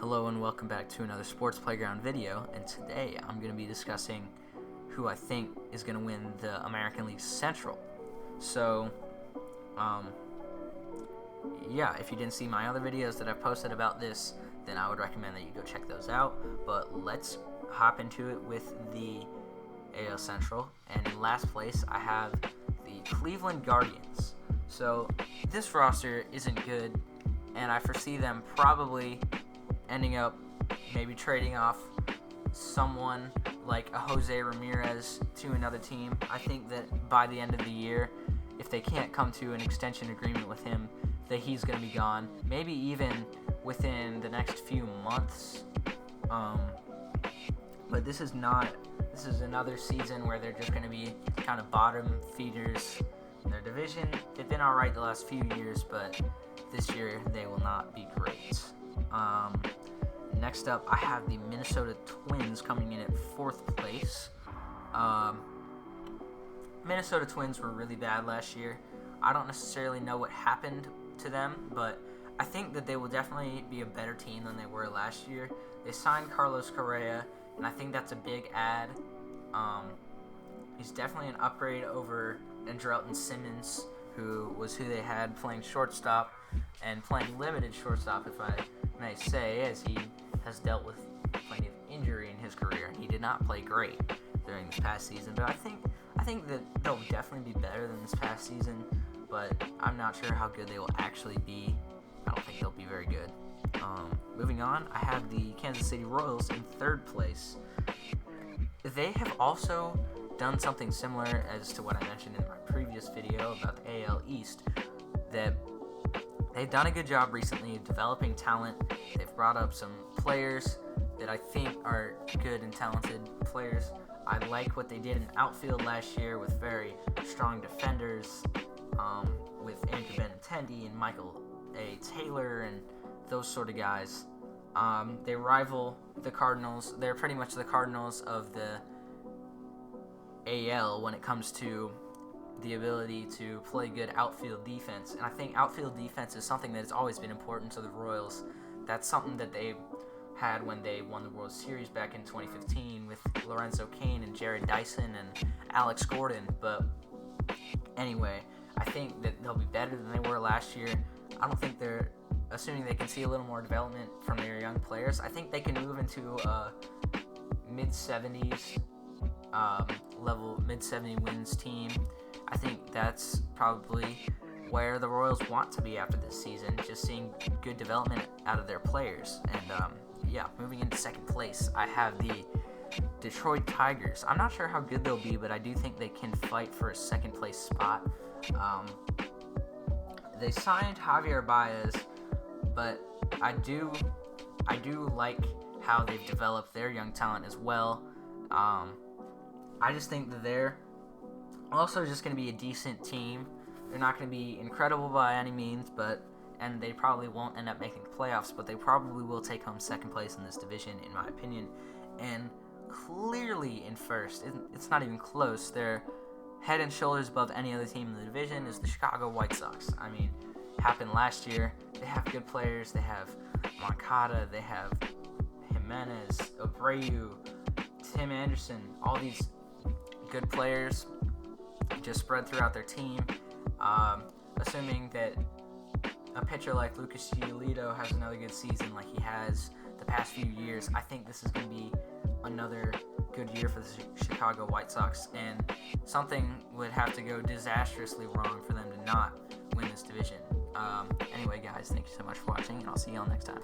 Hello and welcome back to another Sports Playground video, and today I'm going to be discussing who I think is going to win the American League Central. So, if you didn't see my other videos that I've posted about this, then I would recommend that you go check those out. But let's hop into it with the AL Central, and in last place I have the Cleveland Guardians. So, this roster isn't good, and I foresee them probably ending up maybe trading off someone like a Jose Ramirez to another team. I think that by the end of the year, if they can't come to an extension agreement with him, that he's going to be gone. Maybe even within the next few months. But this is another season where they're just going to be kind of bottom feeders in their division. They've been alright the last few years, but this year they will not be great. Next up, I have the Minnesota Twins coming in at 4th place. Minnesota Twins were really bad last year. I don't necessarily know what happened to them, but I think that they will definitely be a better team than they were last year. They signed Carlos Correa, and I think that's a big add. He's definitely an upgrade over Andrelton Simmons, who they had playing shortstop and playing limited shortstop, if I may say, as he has dealt with plenty of injury in his career. He did not play great during this past season, but I think that they'll definitely be better than this past season, but I'm not sure how good they will actually be. I don't think they'll be very good. Moving on, I have the Kansas City Royals in 3rd place. They have also done something similar as to what I mentioned in my previous video about the AL East, that they've done a good job recently of developing talent. They've brought up some players that I think are good and talented players. I like what they did in outfield last year with very strong defenders, with Andrew Benintendi and Michael A. Taylor and those sort of guys. They rival the Cardinals. They're pretty much the Cardinals of the AL when it comes to the ability to play good outfield defense. And I think outfield defense is something that has always been important to the Royals. That's something that they had when they won the World Series back in 2015 with Lorenzo Cain and Jared Dyson and Alex Gordon. But anyway, I think that they'll be better than they were last year. I don't think they're, assuming they can see a little more development from their young players, I think they can move into a mid-70s level, mid-70 wins team. I think that's probably where the Royals want to be after this season, just seeing good development out of their players. And moving into 2nd place, I have the Detroit Tigers. I'm not sure how good they'll be, but I do think they can fight for a 2nd place spot. They signed Javier Baez, but I do like how they've developed their young talent as well. I just think that they're also just going to be a decent team. They're not going to be incredible by any means, and they probably won't end up making the playoffs, but they probably will take home 2nd place in this division, in my opinion. And clearly in 1st, it's not even close. They're head and shoulders above any other team in the division is the Chicago White Sox. I mean, happened last year. They have good players. They have Moncada. They have Jimenez, Abreu, Tim Anderson, all these good players just spread throughout their team. Assuming that a pitcher like Lucas Giolito has another good season like he has the past few years, I think this is going to be another good year for the Chicago White Sox, and something would have to go disastrously wrong for them to not win this division. Anyway, guys, thank you so much for watching, and I'll see you all next time.